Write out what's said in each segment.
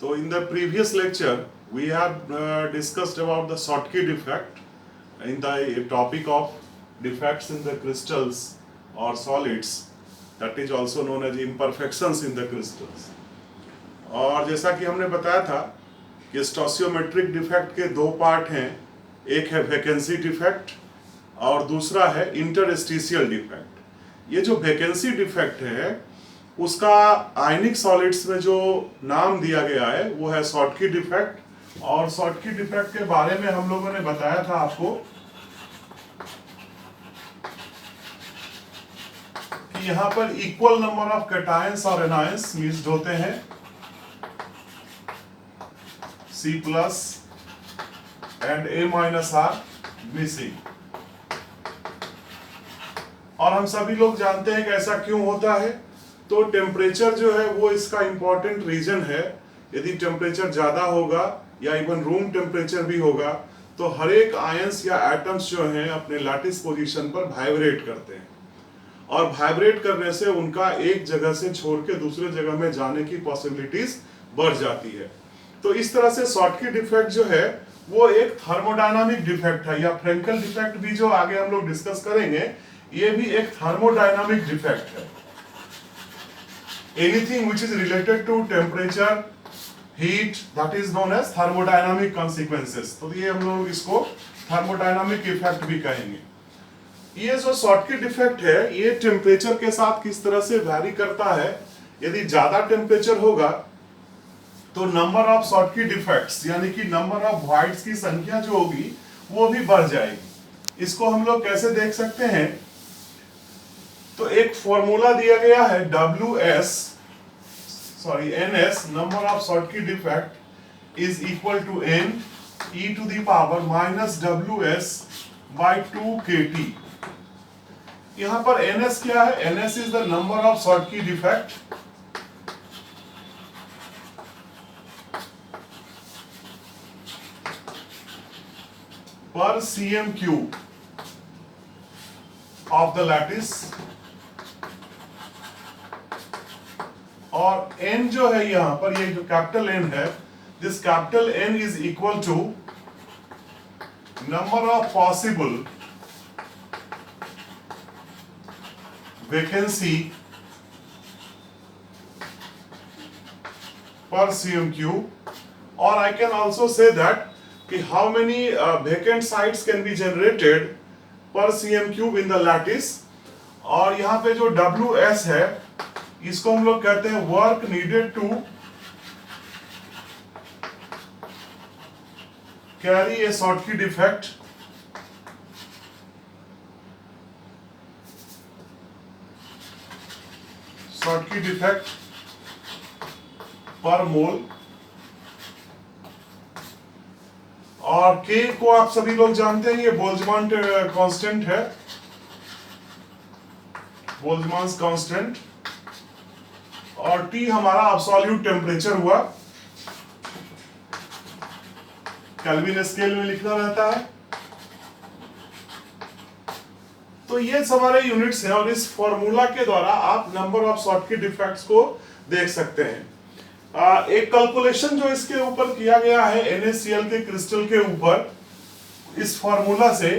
So in the previous lecture, we have discussed about the Schottky defect in the topic of defects in the crystals or solids, that is also known as imperfections in the crystals. और जैसा कि हमने बताया था कि स्टोसियोमेट्रिक defect के दो part हैं, एक है वैकेंसी डिफेक्ट और दूसरा है इंटरस्टिशियल डिफेक्ट। ये जो वैकेंसी डिफेक्ट है उसका आयनिक सॉलिड्स में जो नाम दिया गया है वो है शॉटकी डिफेक्ट। और शॉटकी डिफेक्ट के बारे में हम लोगों ने बताया था आपको कि यहाँ पर इक्वल नंबर ऑफ कैटायंस और एनायंस मिक्स्ड होते हैं, C plus and A minus are missing। और हम सभी लोग जानते हैं कि ऐसा क्यों होता है। तो टेम्परेचर जो है वो इसका इंपॉर्टेंट रीजन है। यदि टेम्परेचर ज्यादा होगा या इवन रूम टेम्परेचर भी होगा तो हर एक आयंस या एटम्स जो हैं अपने लैटिस पोजीशन पर वाइब्रेट करते हैं और वाइब्रेट करने से उनका एक जगह से छोड़ के दूसरे जगह में जाने की पॉसिबिलिटीज बढ़ जाती है। तो इस तरह से शॉटकी डिफेक्ट जो है वो एक थर्मोडायनामिक डिफेक्ट है, या फ्रेंकल डिफेक्ट भी जो आगे हम लोग डिस्कस करेंगे ये भी एक थर्मोडायनामिक डिफेक्ट है। Anything which is related to temperature, heat, that is known as thermodynamic consequences. तो ये हम लोग इसको थर्मोडायनामिक इफेक्ट भी कहेंगे। ये जो शॉटकी डिफेक्ट है ये टेम्परेचर के साथ किस तरह से वैरी करता है। यदि ज्यादा टेम्परेचर होगा तो नंबर ऑफ शॉटकी डिफेक्ट्स यानी कि नंबर ऑफ व्हाइट्स की संख्या जो होगी वो भी बढ़ जाएगी। इसको हम लोग कैसे देख सकते हैं, तो एक फॉर्मूला दिया गया है NS, number of Schottky defect is equal to n e to the power minus WS by 2 kT। यहां पर NS क्या है? NS is the number of Schottky defect per cm cube of the lattice, और n जो है यहां पर ये जो कैपिटल N है, this capital N is equal to number of possible vacancy per cm cube, or I can also say that कि how many vacant sites can be generated per cm cube in the lattice। और यहाँ पे जो WS है इसको हम लोग कहते हैं work needed to carry a Schottky defect per mole. और K को आप सभी लोग जानते हैं, ये बोल्ट्जमान कांस्टेंट है, बोल्ट्जमान कांस्टेंट। और T हमारा एब्सोल्यूट टेम्परेचर हुआ, केल्विन स्केल में लिखना रहता है। तो ये हमारे यूनिट्स हैं और इस फॉर्मूला के द्वारा आप नंबर ऑफ शॉटकी डिफेक्ट्स को देख सकते हैं। एक कैलकुलेशन जो इसके ऊपर किया गया है NaCl के क्रिस्टल के ऊपर, इस फॉर्मूला से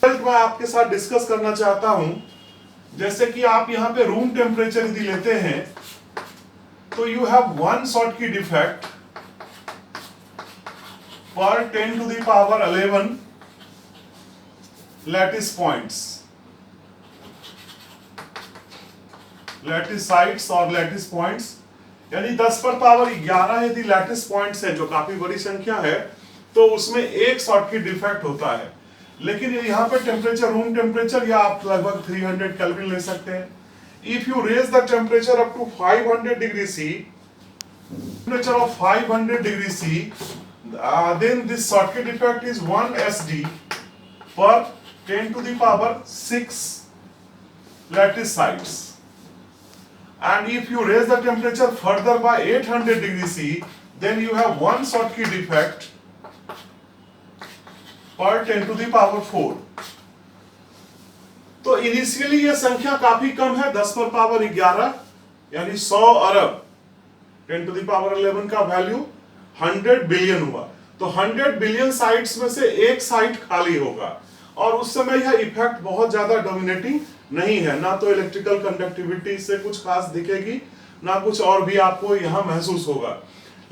मैं आपके साथ डिस्कस करना चाहता हूं। जैसे कि आप यहां पे रूम टेम्परेचर यदि लेते हैं तो यू हैव 1 शॉटकी डिफेक्ट पर 10 to the power 11 lattice points, lattice sites और लैटिस पॉइंट्स, यानी 10 पर पावर 11 यदि लैटिस पॉइंट्स है जो काफी बड़ी संख्या है तो उसमें एक शॉटकी डिफेक्ट होता है। लेकिन यहाँ पर टेम्परेचर रूम टेम्परेचर या आप लगभग 300 केल्विन ले सकते हैं। If you raise the temperature up to 500 degree C, temperature of 500 degree C, then this Schottky defect is 1 SD per 10 to the power 6 lattice sites। And if you raise the temperature further by 800 degree C, then you have 1 Schottky defect per 10 to the power 4। तो initially ये संख्या काफी कम है, 10 पर power 11 यानी 100 अरब। 10 to the power 11 का value 100 billion हुआ, तो 100 बिलियन साइट्स में से एक साइट खाली होगा, और उस समय यह इफेक्ट बहुत ज्यादा डोमिनेटिंग नहीं है, ना तो इलेक्ट्रिकल कंडक्टिविटी से कुछ खास दिखेगी, ना कुछ और भी आपको यहां महसूस होगा।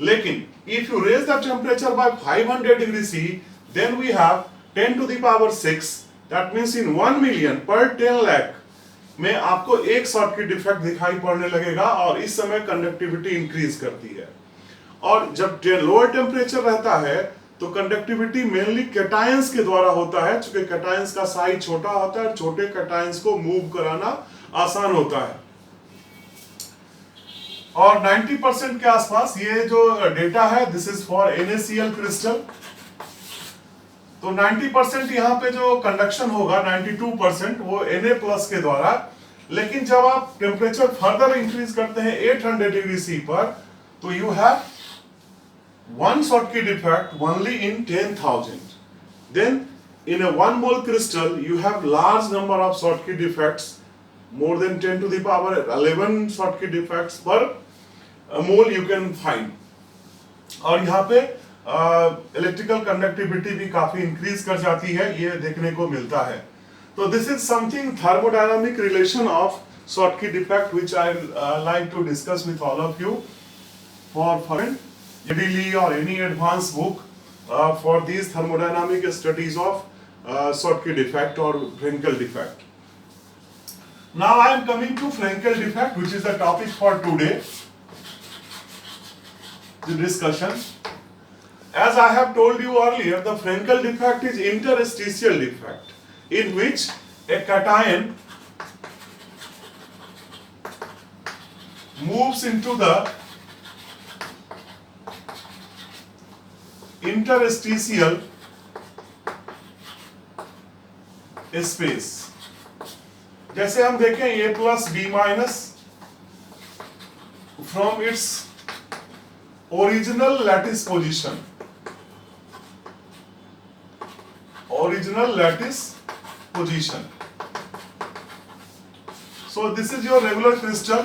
लेकिन if you raise the temperature by 500 degree C, then we have 10 to the power 6, that means in 1 million per 10 lakh में आपको एक सर्किट डिफेक्ट दिखाई पड़ने लगेगा, और इस समय कंडक्टिविटी इंक्रीज करती है। और जब लोअर टेम्परेचर रहता है तो कंडक्टिविटी मेनली कैटायंस के द्वारा होता है, क्योंकि कैटायंस का साइज छोटा होता है, छोटे कैटायंस को मूव कराना आसान होता है। और 90% के आसपास ये जो डेटा है, this is for NaCl crystal, तो 90% यहाँ पे जो कंडक्शन होगा 92% वो Na+ के द्वारा। लेकिन जब आप टेम्परेचर फर्दर इंक्रीज करते हैं 800 डिग्री सी पर, तो you have one Schottky defect only in 10,000. Then in a 1 mole crystal you have large number of Schottky defects, more than 10 to the power 11 Schottky defects per mole you can find. और यहाँ पे electrical conductivity भी काफी increase कर जाती है, ये देखने को मिलता है। तो this is something thermodynamic relation of Schottky defect which I like to discuss with all of you for EDLI or any advanced book for these thermodynamic studies of Schottky defect or Frenkel defect. Now I am coming to Frenkel defect, which is the topic for today, the discussion. As I have told you earlier, the Frenkel defect is interstitial defect in which a cation moves into the interstitial space। जैसे हम देखें A+ B- from its original lattice position, so this is your regular crystal,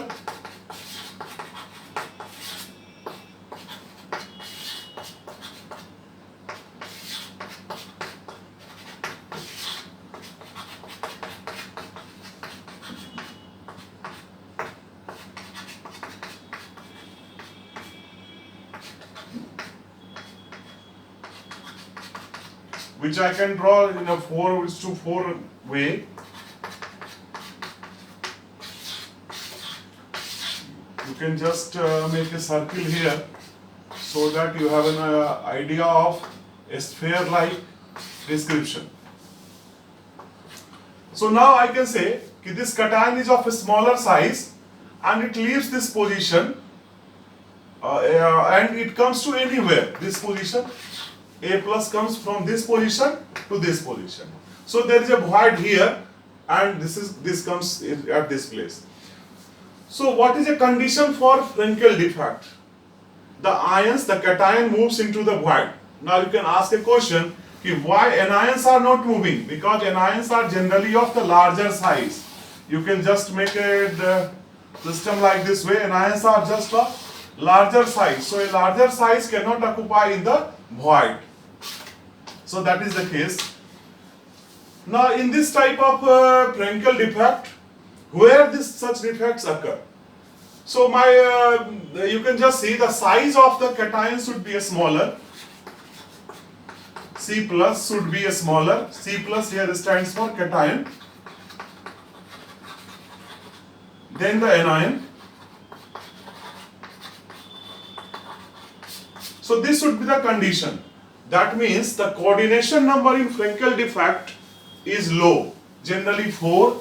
which I can draw in a 4:4 way. You can just make a circle here so that you have an idea of a sphere-like description. So now I can say that this cation is of a smaller size and it leaves this position and it comes to anywhere, this position. A+ comes from this position to this position. So there is a void here and this comes at this place. So what is a condition for Frenkel defect? The ions, the cation moves into the void. Now you can ask a question, why anions are not moving? Because anions are generally of the larger size. You can just make the system like this way. Anions are just of larger size. So a larger size cannot occupy in the void. So that is the case. Now in this type of Frenkel defect, where such defects occur? So you can just see the size of the cation should be a smaller. C+ should be a smaller. C+ here stands for cation. Then the anion. So this should be the condition. That means the coordination number in Frenkel defect is low, generally 4.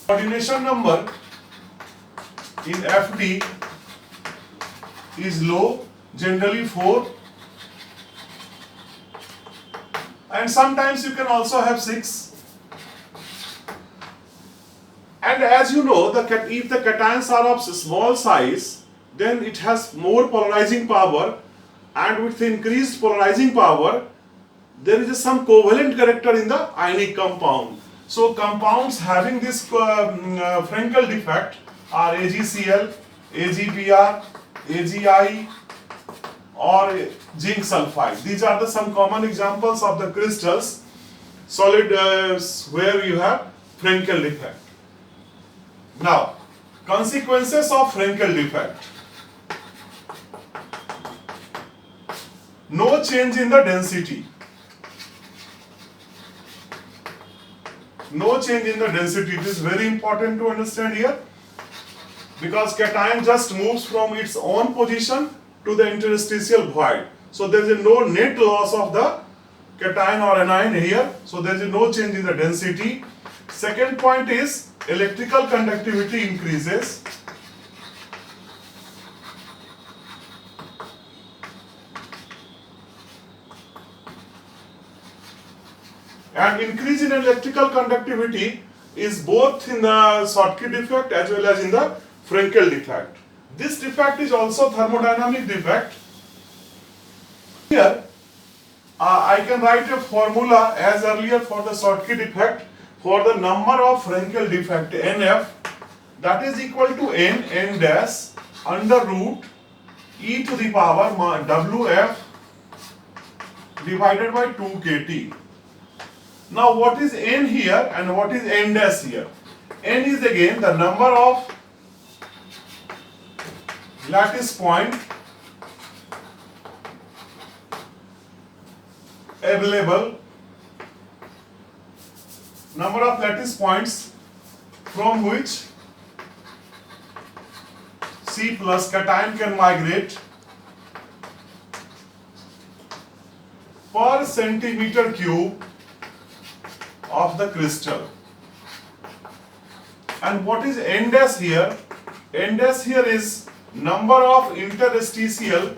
Coordination number in FD is low, generally 4. And sometimes you can also have 6. And as you know, if the cations are of small size, then it has more polarizing power, and with increased polarizing power, there is some covalent character in the ionic compound. So compounds having this Frenkel defect are AgCl, AgBr, AgI or zinc sulfide. These are the some common examples of the crystals solid where you have Frenkel defect. Now, consequences of Frenkel defect. No change in the density. No change in the density. It is very important to understand here, because cation just moves from its own position to the interstitial void. So there is no net loss of the cation or anion here. So there is no change in the density. Second point is electrical conductivity increases. And increase in electrical conductivity is both in the Schottky defect as well as in the Frenkel defect. This defect is also thermodynamic defect. Here, I can write a formula as earlier for the Schottky defect for the number of Frenkel defect NF, that is equal to n dash under root e to the power WF divided by 2 kT. Now what is n here and what is n dash here? N is again the number of lattice point available, number of lattice points from which C plus cation can migrate per centimeter cube of the crystal. And what is n dash here? N dash here is number of interstitial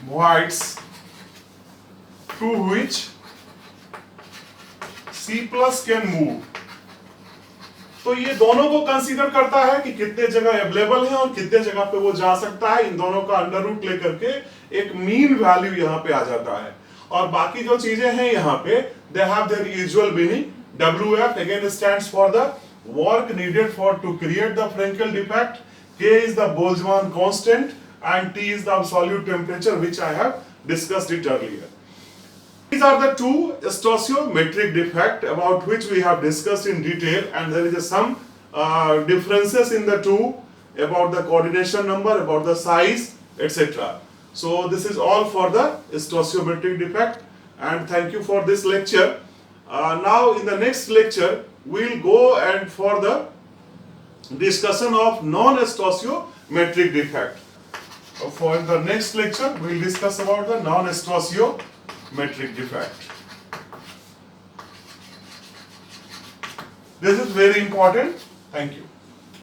voids through which C plus can move. तो ये दोनों को consider करता है कि कितने जगह available है और कितने जगह पे वो जा सकता है। इन दोनों का अंडर रूट लेकर के एक मीन वैल्यू यहाँ पे आ जाता है। और बाकी जो चीजें हैं यहाँ पे they have their usual meaning. WF again stands for the work needed for to create the Frenkel defect. K is the Boltzmann constant and T is the absolute temperature, which I have discussed it earlier. These are the two stoichiometric defects about which we have discussed in detail, and there is some differences in the two about the coordination number, about the size, etc. So this is all for the stoichiometric defect, and thank you for this lecture. Now in the next lecture we will go and for the discussion of non-stoichiometric defect. For the next lecture we will discuss about the non-stoichiometric defect. This is very important. Thank you.